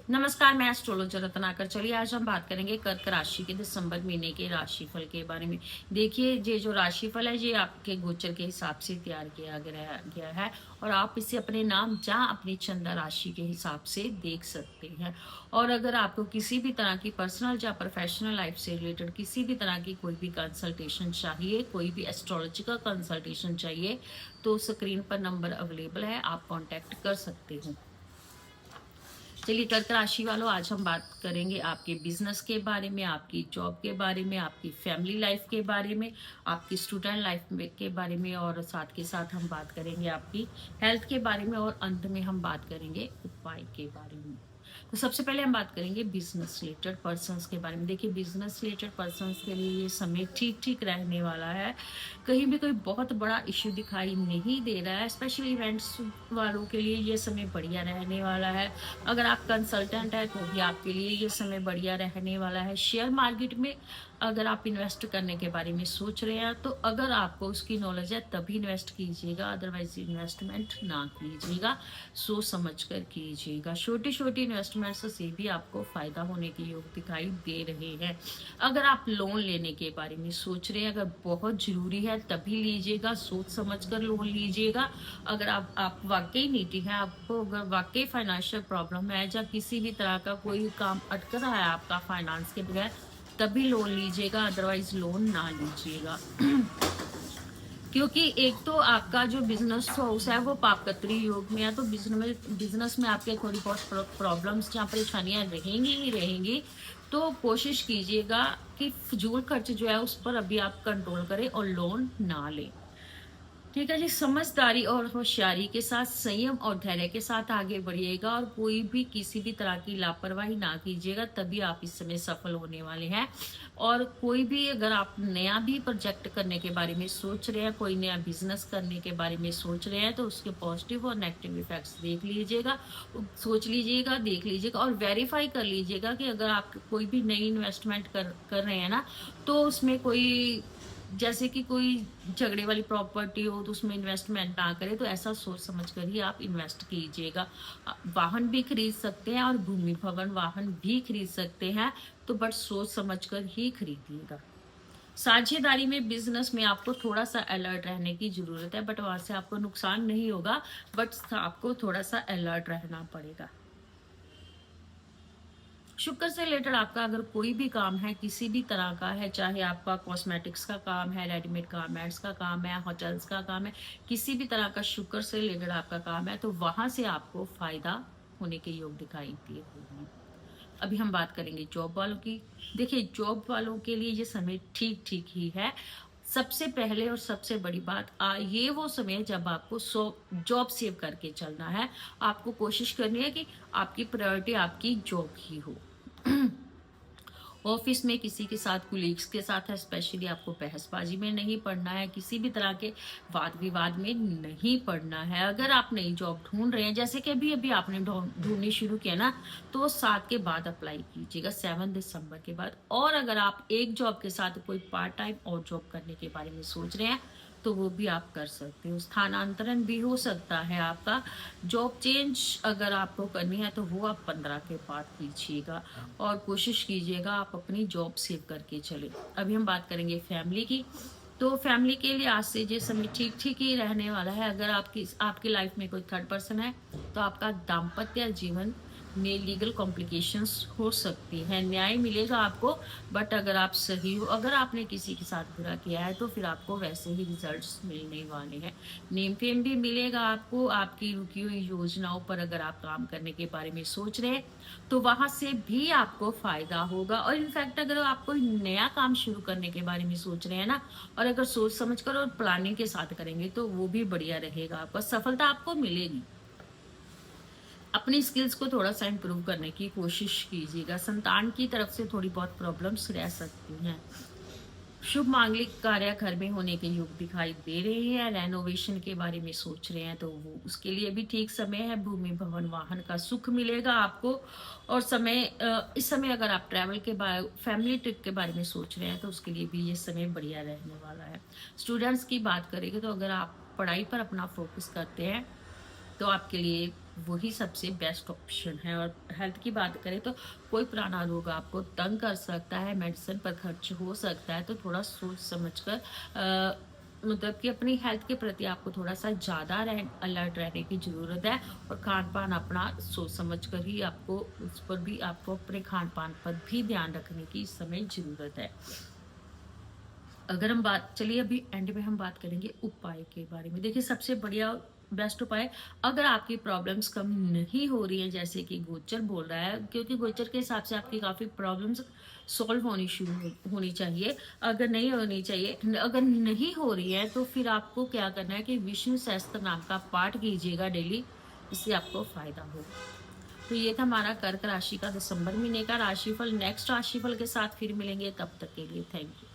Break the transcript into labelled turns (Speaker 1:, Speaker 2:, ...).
Speaker 1: नमस्कार, मैं एस्ट्रोलॉजर रत्नाकर। चलिए आज हम बात करेंगे कर्क राशि के दिसंबर महीने के राशिफल के बारे में। देखिए, ये जो राशिफल है ये आपके गोचर के हिसाब से तैयार किया गया है और आप इसे अपने नाम या अपनी चंद्र राशि के हिसाब से देख सकते हैं। और अगर आपको किसी भी तरह की पर्सनल या प्रोफेशनल लाइफ से रिलेटेड किसी भी तरह की कोई भी कंसल्टेशन चाहिए, कोई भी एस्ट्रोलॉजिकल कंसल्टेशन चाहिए, तो स्क्रीन पर नंबर अवेलेबल है, आप कॉन्टेक्ट कर सकते हो। चलिए कर्क राशि वालों, आज हम बात करेंगे आपके बिजनेस के बारे में, आपकी जॉब के बारे में, आपकी फैमिली लाइफ के बारे में, आपकी स्टूडेंट लाइफ के बारे में, और साथ के साथ हम बात करेंगे आपकी हेल्थ के बारे में, और अंत में हम बात करेंगे उपाय के बारे में। तो सबसे पहले हम बात करेंगे बिजनेस रिलेटेड पर्सन्स के बारे में। देखिए, बिजनेस रिलेटेड पर्सन्स के लिए ये समय ठीक ठीक रहने वाला है। कहीं भी कोई बहुत बड़ा इश्यू दिखाई नहीं दे रहा है। स्पेशली इवेंट्स वालों के लिए ये समय बढ़िया रहने वाला है। अगर आप कंसल्टेंट है तो भी आपके लिए ये समय बढ़िया रहने वाला है। शेयर मार्केट में अगर आप इन्वेस्ट करने के बारे में सोच रहे हैं तो अगर आपको उसकी नॉलेज है तभी इन्वेस्ट कीजिएगा, अदरवाइज इन्वेस्टमेंट ना कीजिएगा, सोच समझ कर कीजिएगा। छोटी छोटी इन्वेस्टमेंट्स से भी आपको फायदा होने के योग दिखाई दे रहे हैं। अगर आप लोन लेने के बारे में सोच रहे हैं, अगर बहुत जरूरी है तभी लीजिएगा, सोच समझ कर लोन लीजिएगा। अगर आप वाकई नीति है, आपको अगर वाकई फाइनेंशियल प्रॉब्लम है या किसी भी तरह का कोई काम अटक रहा है आपका फाइनेंस के बगैर, तभी लोन लीजिएगा, अदरवाइज लोन ना लीजिएगा। क्योंकि एक तो आपका जो बिजनेस हाउस है वो पापकत्री योग में है, तो बिजनेस में आपके थोड़ी बहुत प्रॉब्लम्स या परेशानियां रहेंगी ही रहेंगी। तो कोशिश कीजिएगा कि फजूल खर्च जो है उस पर अभी आप कंट्रोल करें और लोन ना लें। ठीक है जी, समझदारी और होशियारी के साथ, संयम और धैर्य के साथ आगे बढ़िएगा और कोई भी किसी भी तरह की लापरवाही ना कीजिएगा, तभी आप इस समय सफल होने वाले हैं। और कोई भी अगर आप नया भी प्रोजेक्ट करने के बारे में सोच रहे हैं, कोई नया बिजनेस करने के बारे में सोच रहे हैं, तो उसके पॉजिटिव और नेगेटिव इफेक्ट्स देख लीजिएगा, सोच लीजिएगा, देख लीजिएगा और वेरीफाई कर लीजिएगा कि अगर आप कोई भी नई इन्वेस्टमेंट कर रहे हैं ना, तो उसमें कोई जैसे कि कोई झगड़े वाली प्रॉपर्टी हो तो उसमें इन्वेस्टमेंट ना करें। तो ऐसा सोच समझ कर ही आप इन्वेस्ट कीजिएगा। वाहन भी खरीद सकते हैं और भूमि भवन वाहन भी खरीद सकते हैं, तो बट सोच समझ कर ही खरीदिएगा। साझेदारी में, बिजनेस में आपको थोड़ा सा अलर्ट रहने की जरूरत है, बट वहां से आपको नुकसान नहीं होगा, बट आपको थोड़ा सा अलर्ट रहना पड़ेगा। शुक्र से रिलेटेड आपका अगर कोई भी काम है, किसी भी तरह का है, चाहे आपका कॉस्मेटिक्स का काम है, रेडीमेड गारमेंट्स का काम है, होटल्स का काम है, किसी भी तरह का शुक्र से रिलेटेड आपका काम है, तो वहां से आपको फायदा होने के योग दिखाई दे रहे हैं। अभी हम बात करेंगे जॉब वालों की। देखिए, जॉब वालों के लिए ये समय ठीक ठीक ही है। सबसे पहले और सबसे बड़ी बात, ये वो समय है जब आपको जॉब सेव करके चलना है। आपको कोशिश करनी है कि आपकी प्रायोरिटी आपकी जॉब ही हो। ऑफिस में किसी के साथ, कुलीग्स के साथ है, स्पेशली आपको बहसबाजी में नहीं पड़ना है, किसी भी तरह के वाद विवाद में नहीं पड़ना है। अगर आप नई जॉब ढूंढ रहे हैं, जैसे कि अभी अभी आपने ढूंढनी शुरू किया ना, तो 7 के बाद अप्लाई कीजिएगा, 7 दिसंबर के बाद। और अगर आप एक जॉब के साथ कोई पार्ट टाइम और जॉब करने के बारे में सोच रहे हैं, तो वो भी आप कर सकते हो। स्थानांतरण भी हो सकता है आपका। जॉब चेंज अगर आपको करनी है तो वो आप 15 के बाद कीजिएगा और कोशिश कीजिएगा आप अपनी जॉब सेव करके चले। अभी हम बात करेंगे फैमिली की। तो फैमिली के लिए आज से ये समय ठीक ठीक ही रहने वाला है। अगर आपकी लाइफ में कोई थर्ड पर्सन है तो आपका दाम्पत्य जीवन में लीगल कॉम्प्लिकेशंस हो सकती हैं। न्याय मिलेगा आपको, बट अगर आप सही हो, अगर आपने किसी के साथ बुरा किया है तो फिर आपको वैसे ही रिजल्ट्स मिलने वाले हैं। नेम फेम भी मिलेगा आपको। आपकी रुकी हुई योजनाओं पर अगर आप काम करने के बारे में सोच रहे हैं तो वहां से भी आपको फायदा होगा। और इनफैक्ट अगर आप कोई नया काम शुरू करने के बारे में सोच रहे हैं ना, और अगर सोच समझ कर और प्लानिंग के साथ करेंगे तो वो भी बढ़िया रहेगा, आपको सफलता आपको मिलेगी। अपनी स्किल्स को थोड़ा सा इम्प्रूव करने की कोशिश कीजिएगा। संतान की तरफ से थोड़ी बहुत प्रॉब्लम्स रह सकती हैं। शुभ मांगलिक कार्य घर में होने के योग दिखाई दे रहे हैं। रेनोवेशन के बारे में सोच रहे हैं तो वो उसके लिए भी ठीक समय है। भूमि भवन वाहन का सुख मिलेगा आपको। और इस समय अगर आप ट्रैवल के बारे, फैमिली ट्रिप के बारे में सोच रहे हैं तो उसके लिए भी ये समय बढ़िया रहने वाला है। स्टूडेंट्स की बात करेंगे तो अगर आप पढ़ाई पर अपना फोकस करते हैं तो आपके लिए वही सबसे बेस्ट ऑप्शन है। और हेल्थ की बात करें तो कोई पुराना रोग आपको तंग कर सकता है, मेडिसिन पर खर्च हो सकता है, तो थोड़ा सोच समझकर मतलब कि अपनी हेल्थ के प्रति आपको थोड़ा-सा ज़्यादा अलर्ट रहने की ज़रूरत है। और खान-पान अपना सोच समझ कर ही आपको, उस पर भी आपको अपने खान-पान पर भी ध्यान रखने की इस समय ज़रूरत है। अगर हम बात चलिए अभी एंड में हम बात करेंगे उपाय के बारे में। देखिए सबसे बढ़िया बेस्ट उपाय, अगर आपकी प्रॉब्लम्स कम नहीं हो रही है, जैसे कि गोचर बोल रहा है, क्योंकि गोचर के हिसाब से आपकी काफ़ी प्रॉब्लम्स सॉल्व होनी शुरू होनी चाहिए। अगर नहीं होनी चाहिए, अगर नहीं हो रही है, तो फिर आपको क्या करना है कि विष्णु सहस्त्र नाम का पाठ कीजिएगा डेली, इससे आपको फ़ायदा होगा। तो ये था हमारा कर्क राशि का दिसंबर महीने का राशिफल। नेक्स्ट राशिफल के साथ फिर मिलेंगे, तब तक के लिए थैंक यू।